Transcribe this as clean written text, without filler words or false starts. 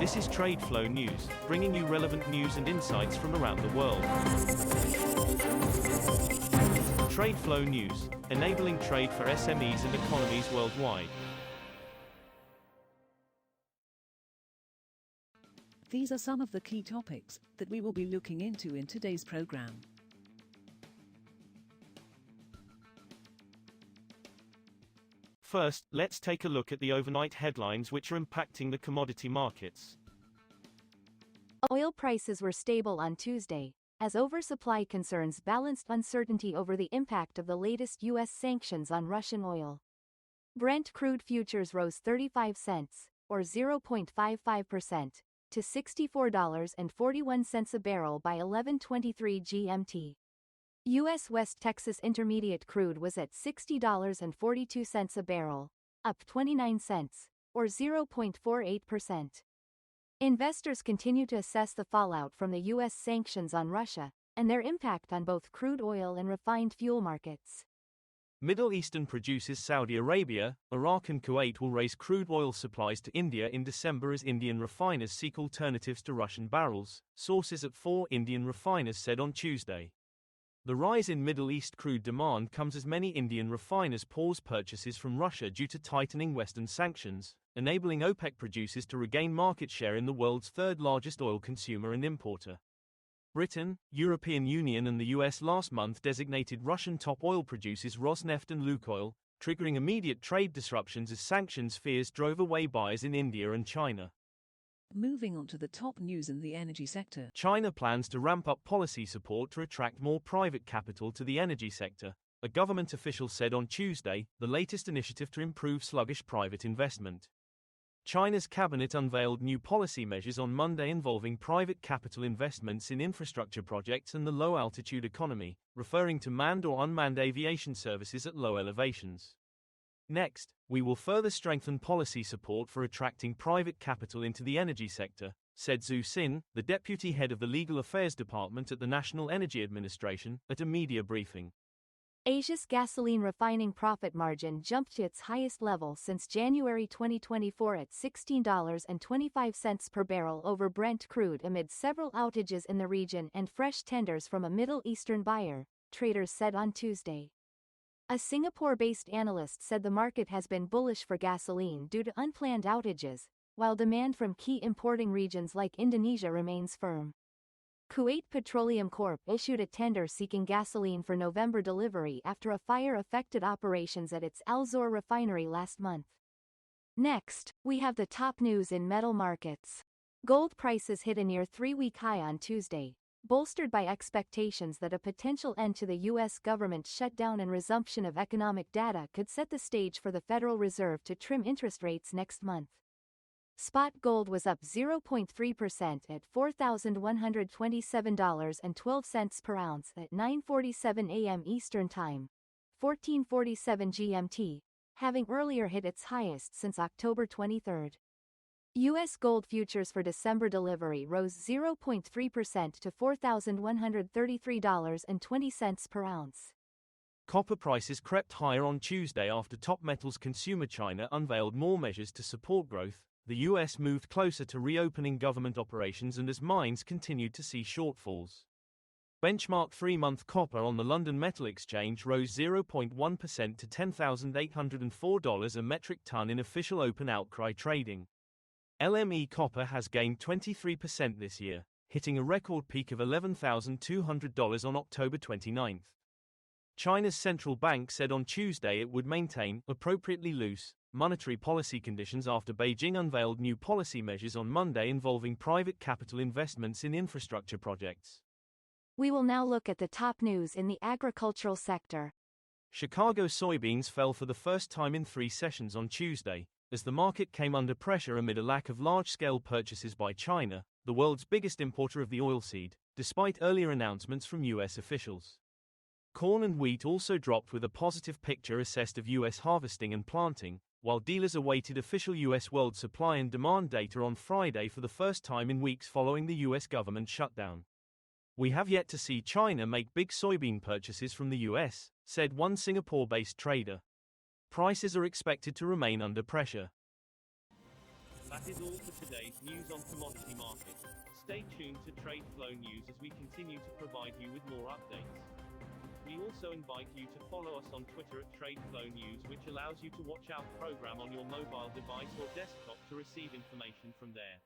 This is TradeFlow News, bringing you relevant news and insights from around the world. TradeFlow News, enabling trade for SMEs and economies worldwide. These are some of the key topics that we will be looking into in today's program. First, let's take a look at the overnight headlines which are impacting the commodity markets. Oil prices were stable on Tuesday, as oversupply concerns balanced uncertainty over the impact of the latest U.S. sanctions on Russian oil. Brent crude futures rose 35 cents, or 0.55%, to $64.41 a barrel by 11:23 GMT. U.S. West Texas Intermediate crude was at $60.42 a barrel, up 29 cents, or 0.48%. Investors continue to assess the fallout from the U.S. sanctions on Russia, and their impact on both crude oil and refined fuel markets. Middle Eastern producers Saudi Arabia, Iraq and Kuwait will raise crude oil supplies to India in December as Indian refiners seek alternatives to Russian barrels, sources at 4 Indian refiners said on Tuesday. The rise in Middle East crude demand comes as many Indian refiners pause purchases from Russia due to tightening Western sanctions, enabling OPEC producers to regain market share in the world's third-largest oil consumer and importer. Britain, European Union and the US last month designated Russian top oil producers Rosneft and Lukoil, triggering immediate trade disruptions as sanctions fears drove away buyers in India and China. Moving on to the top news in the energy sector. China plans to ramp up policy support to attract more private capital to the energy sector, a government official said on Tuesday, the latest initiative to improve sluggish private investment. China's cabinet unveiled new policy measures on Monday involving private capital investments in infrastructure projects and the low-altitude economy, referring to manned or unmanned aviation services at low elevations. Next, we will further strengthen policy support for attracting private capital into the energy sector, said Zhu Xin, the deputy head of the Legal Affairs Department at the National Energy Administration, at a media briefing. Asia's gasoline refining profit margin jumped to its highest level since January 2024 at $16.25 per barrel over Brent crude amid several outages in the region and fresh tenders from a Middle Eastern buyer, traders said on Tuesday. A Singapore-based analyst said the market has been bullish for gasoline due to unplanned outages, while demand from key importing regions like Indonesia remains firm. Kuwait Petroleum Corp issued a tender seeking gasoline for November delivery after a fire affected operations at its Al Zour refinery last month. Next, we have the top news in metal markets. Gold prices hit a near 3-week high on Tuesday, bolstered by expectations that a potential end to the U.S. government shutdown and resumption of economic data could set the stage for the Federal Reserve to trim interest rates next month. Spot gold was up 0.3% at $4,127.12 per ounce at 9:47 a.m. Eastern Time, 14:47 GMT, having earlier hit its highest since October 23. U.S. gold futures for December delivery rose 0.3% to $4,133.20 per ounce. Copper prices crept higher on Tuesday after top metals consumer China unveiled more measures to support growth. The U.S. moved closer to reopening government operations and as mines continued to see shortfalls. Benchmark 3-month copper on the London Metal Exchange rose 0.1% to $10,804 a metric ton in official open outcry trading. LME copper has gained 23% this year, hitting a record peak of $11,200 on October 29. China's central bank said on Tuesday it would maintain appropriately loose monetary policy conditions after Beijing unveiled new policy measures on Monday involving private capital investments in infrastructure projects. We will now look at the top news in the agricultural sector. Chicago soybeans fell for the first time in 3 sessions on Tuesday, as the market came under pressure amid a lack of large-scale purchases by China, the world's biggest importer of the oilseed, despite earlier announcements from U.S. officials. Corn and wheat also dropped with a positive picture assessed of U.S. harvesting and planting, while dealers awaited official U.S. world supply and demand data on Friday for the first time in weeks following the U.S. government shutdown. We have yet to see China make big soybean purchases from the U.S., said one Singapore-based trader. Prices are expected to remain under pressure. That is all for today's news on commodity markets. Stay tuned to TradeFlow News as we continue to provide you with more updates. We also invite you to follow us on Twitter at TradeFlow News, which allows you to watch our program on your mobile device or desktop to receive information from there.